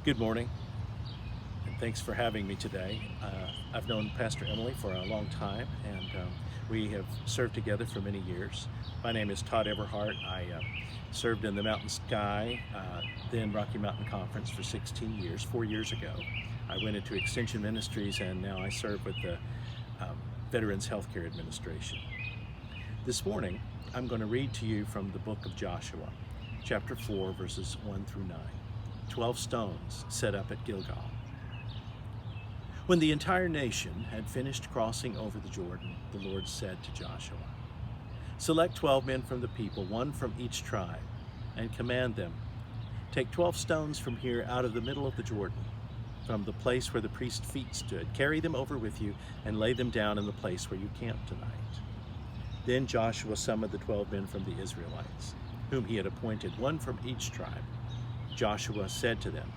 Good morning, and thanks for having me today. I've known Pastor Emily for a long time, and we have served together for many years. My name is Todd Everhart. I served in the Mountain Sky, then Rocky Mountain Conference for 16 years. 4 years ago, I went into Extension Ministries, and now I serve with the Veterans Healthcare Administration. This morning, I'm going to read to you from the book of Joshua, chapter 4, verses 1 through 9. 12 stones set up at Gilgal. When the entire nation had finished crossing over the Jordan, the Lord said to Joshua, "Select 12 men from the people, one from each tribe, and command them, take 12 stones from here out of the middle of the Jordan, from the place where the priest's feet stood. Carry them over with you and lay them down in the place where you camped tonight." Then Joshua summoned the 12 men from the Israelites, whom he had appointed, one from each tribe. Joshua said to them,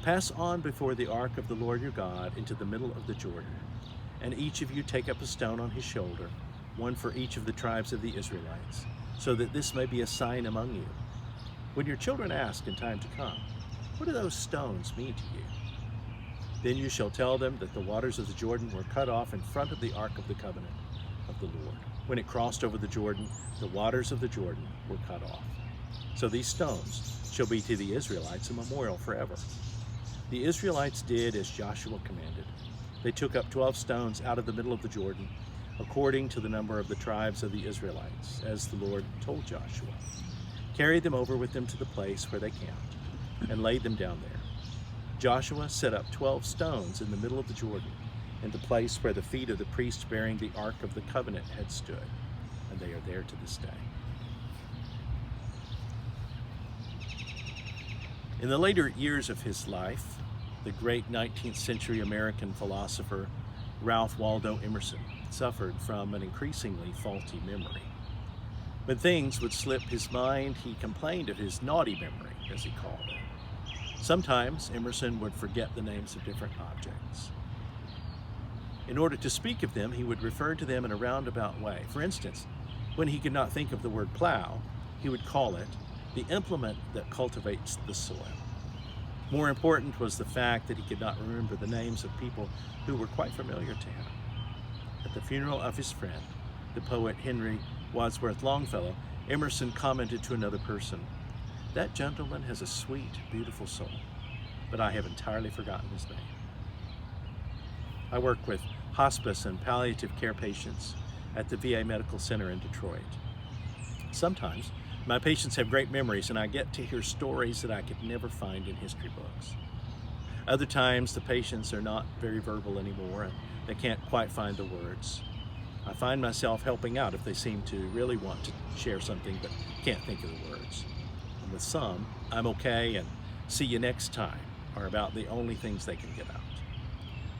"Pass on before the ark of the Lord your God into the middle of the Jordan, and each of you take up a stone on his shoulder, one for each of the tribes of the Israelites, so that this may be a sign among you. When your children ask in time to come, 'What do those stones mean to you?' then you shall tell them that the waters of the Jordan were cut off in front of the ark of the covenant of the Lord. When it crossed over the Jordan, the waters of the Jordan were cut off. So these stones shall be to the Israelites a memorial forever." The Israelites did as Joshua commanded. They took up 12 stones out of the middle of the Jordan, according to the number of the tribes of the Israelites, as the Lord told Joshua. Carried them over with them to the place where they camped, and laid them down there. Joshua set up 12 stones in the middle of the Jordan, in the place where the feet of the priest bearing the Ark of the Covenant had stood, and they are there to this day. In the later years of his life, the great 19th century American philosopher Ralph Waldo Emerson suffered from an increasingly faulty memory. When things would slip his mind, he complained of his naughty memory, as he called it. Sometimes Emerson would forget the names of different objects. In order to speak of them, he would refer to them in a roundabout way. For instance, when he could not think of the word plow, he would call it the implement that cultivates the soil. More important was the fact that he could not remember the names of people who were quite familiar to him. At the funeral of his friend, the poet Henry Wadsworth Longfellow, Emerson commented to another person, "That gentleman has a sweet, beautiful soul, but I have entirely forgotten his name." I work with hospice and palliative care patients at the VA Medical Center in Detroit. Sometimes my patients have great memories, and I get to hear stories that I could never find in history books. Other times, the patients are not very verbal anymore, and they can't quite find the words. I find myself helping out if they seem to really want to share something but can't think of the words. And with some, "I'm okay" and "see you next time" are about the only things they can get out.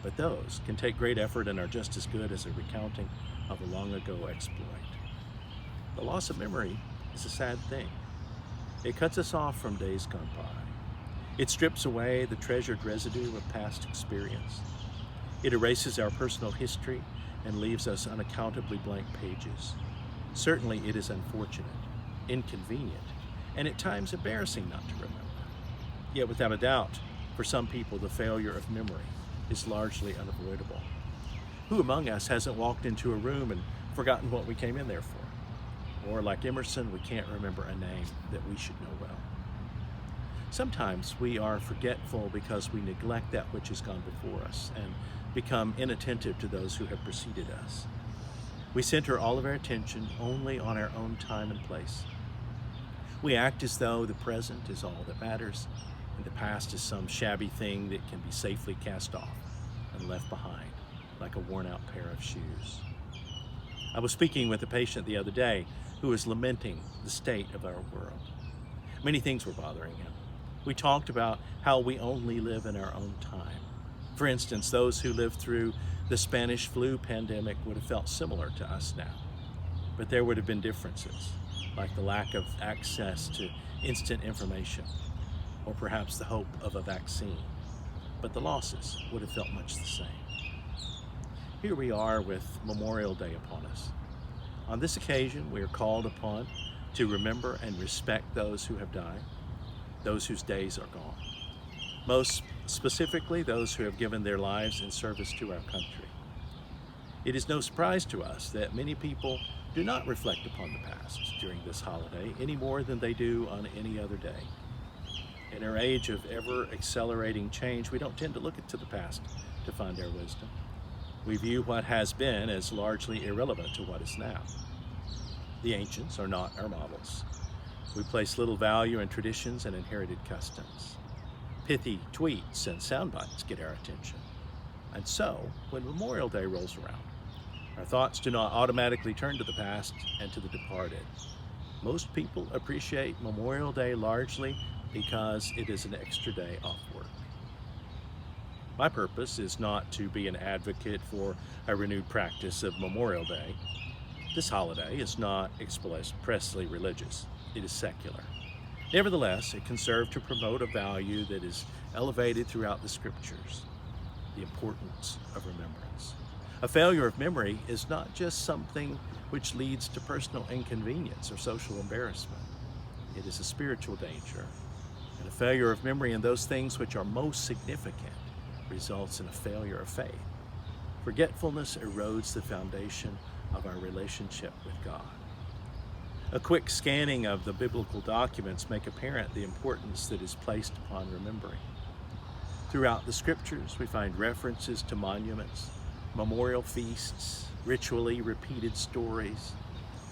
But those can take great effort and are just as good as a recounting of a long ago exploit. The loss of memory is a sad thing. It cuts us off from days gone by. It strips away the treasured residue of past experience. It erases our personal history and leaves us unaccountably blank pages. Certainly it is unfortunate, inconvenient, and at times embarrassing not to remember. Yet without a doubt, for some people, the failure of memory is largely unavoidable. Who among us hasn't walked into a room and forgotten what we came in there for? Or like Emerson, we can't remember a name that we should know well. Sometimes we are forgetful because we neglect that which has gone before us and become inattentive to those who have preceded us. We center all of our attention only on our own time and place. We act as though the present is all that matters, and the past is some shabby thing that can be safely cast off and left behind, like a worn-out pair of shoes. I was speaking with a patient the other day who was lamenting the state of our world. Many things were bothering him. We talked about how we only live in our own time. For instance, those who lived through the Spanish flu pandemic would have felt similar to us now. But there would have been differences, like the lack of access to instant information, or perhaps the hope of a vaccine. But the losses would have felt much the same. Here we are with Memorial Day upon us. On this occasion, we are called upon to remember and respect those who have died, those whose days are gone. most specifically those who have given their lives in service to our country. It is no surprise to us that many people do not reflect upon the past during this holiday any more than they do on any other day. In our age of ever-accelerating change, we don't tend to look to the past to find our wisdom. We view what has been as largely irrelevant to what is now. The ancients are not our models. We place little value in traditions and inherited customs. Pithy tweets and sound bites get our attention. And so, when Memorial Day rolls around, our thoughts do not automatically turn to the past and to the departed. Most people appreciate Memorial Day largely because it is an extra day off work. My purpose is not to be an advocate for a renewed practice of Memorial Day. This holiday is not expressly religious. It is secular. Nevertheless, it can serve to promote a value that is elevated throughout the scriptures: the importance of remembrance. A failure of memory is not just something which leads to personal inconvenience or social embarrassment. It is a spiritual danger, and a failure of memory in those things which are most significant results in a failure of faith. Forgetfulness erodes the foundation of our relationship with God. A quick scanning of the biblical documents make apparent the importance that is placed upon remembering. Throughout the scriptures, we find references to monuments, memorial feasts, ritually repeated stories,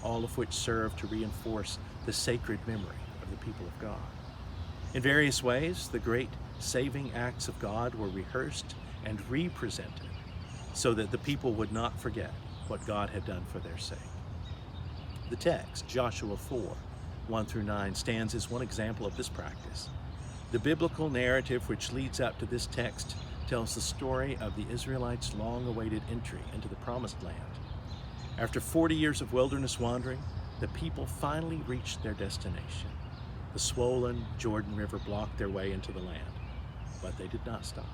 all of which serve to reinforce the sacred memory of the people of God. In various ways, the great saving acts of God were rehearsed and represented so that the people would not forget what God had done for their sake. The text, Joshua 4:1-9, stands as one example of this practice. The biblical narrative which leads up to this text tells the story of the Israelites' long-awaited entry into the Promised Land. After 40 years of wilderness wandering, the people finally reached their destination. The swollen Jordan River blocked their way into the land, but they did not stop.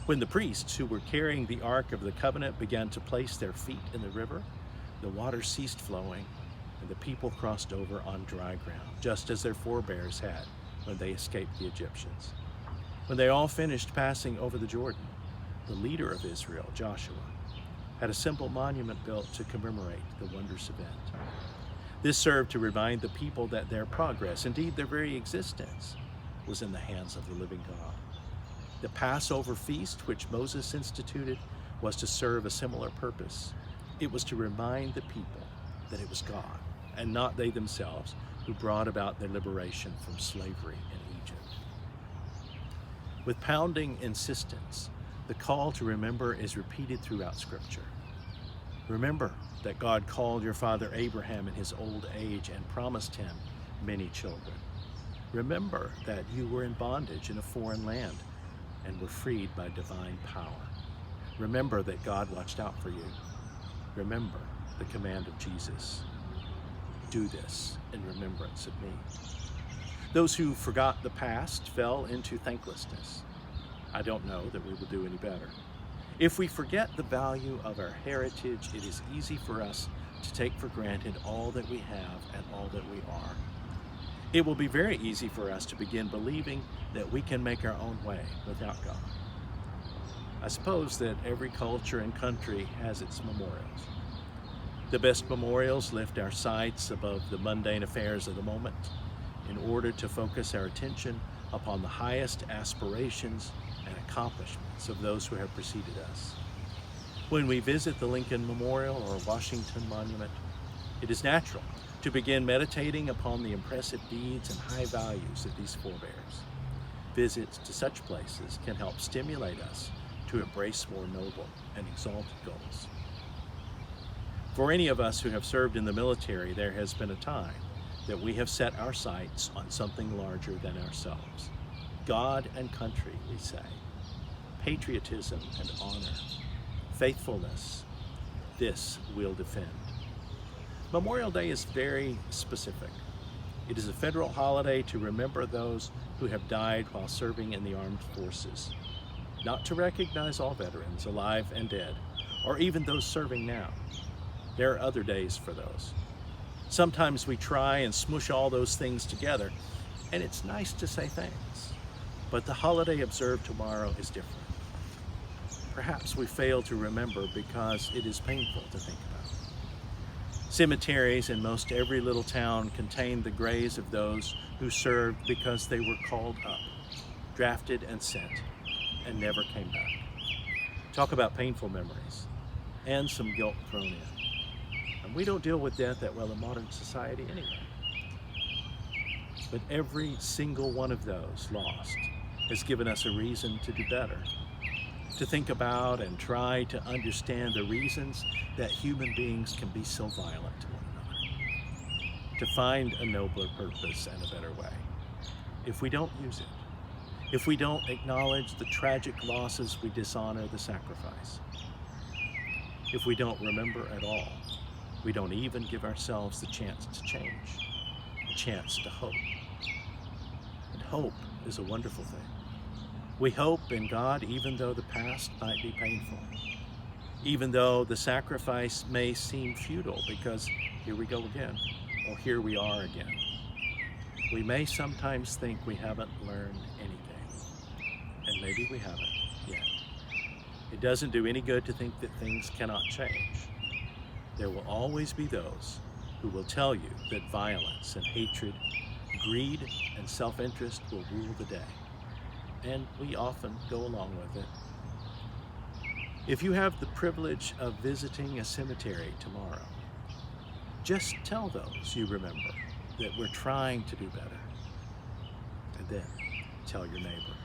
When the priests who were carrying the Ark of the Covenant began to place their feet in the river, the water ceased flowing, and the people crossed over on dry ground, just as their forebears had when they escaped the Egyptians. When they all finished passing over the Jordan, the leader of Israel, Joshua, had a simple monument built to commemorate the wondrous event. This served to remind the people that their progress, indeed their very existence, was in the hands of the living God. The Passover feast, which Moses instituted, was to serve a similar purpose. It was to remind the people that it was God, and not they themselves, who brought about their liberation from slavery in Egypt. With pounding insistence, the call to remember is repeated throughout Scripture. Remember that God called your father Abraham in his old age and promised him many children. Remember that you were in bondage in a foreign land and were freed by divine power. Remember that God watched out for you. Remember the command of Jesus. Do this in remembrance of me. Those who forgot the past fell into thanklessness. I don't know that we will do any better. If we forget the value of our heritage, it is easy for us to take for granted all that we have and all that we are. It will be very easy for us to begin believing that we can make our own way without God. I suppose that every culture and country has its memorials. The best memorials lift our sights above the mundane affairs of the moment in order to focus our attention upon the highest aspirations and accomplishments of those who have preceded us. When we visit the Lincoln Memorial or Washington Monument, it is natural to begin meditating upon the impressive deeds and high values of these forebears. Visits to such places can help stimulate us to embrace more noble and exalted goals. For any of us who have served in the military, there has been a time that we have set our sights on something larger than ourselves. God and country, we say. Patriotism and honor. Faithfulness. This we'll defend. Memorial Day is very specific. It is a federal holiday to remember those who have died while serving in the armed forces. Not to recognize all veterans, alive and dead, or even those serving now. There are other days for those. Sometimes we try and smush all those things together, and it's nice to say thanks. But the holiday observed tomorrow is different. Perhaps we fail to remember because it is painful to think about. Cemeteries in most every little town contain the graves of those who served because they were called up, drafted and sent, and never came back. Talk about painful memories, and some guilt thrown in. And we don't deal with death that well in modern society anyway. But every single one of those lost has given us a reason to do better, to think about and try to understand the reasons that human beings can be so violent to one another, to find a nobler purpose and a better way. If we don't use it, if we don't acknowledge the tragic losses, we dishonor the sacrifice. If we don't remember at all, we don't even give ourselves the chance to change, a chance to hope. And hope is a wonderful thing. We hope in God even though the past might be painful, even though the sacrifice may seem futile because here we go again, or here we are again. We may sometimes think we haven't learned anything, and maybe we haven't yet. It doesn't do any good to think that things cannot change. There will always be those who will tell you that violence and hatred, greed and self-interest will rule the day. And we often go along with it. If you have the privilege of visiting a cemetery tomorrow, just tell those you remember that we're trying to do better. And then tell your neighbor.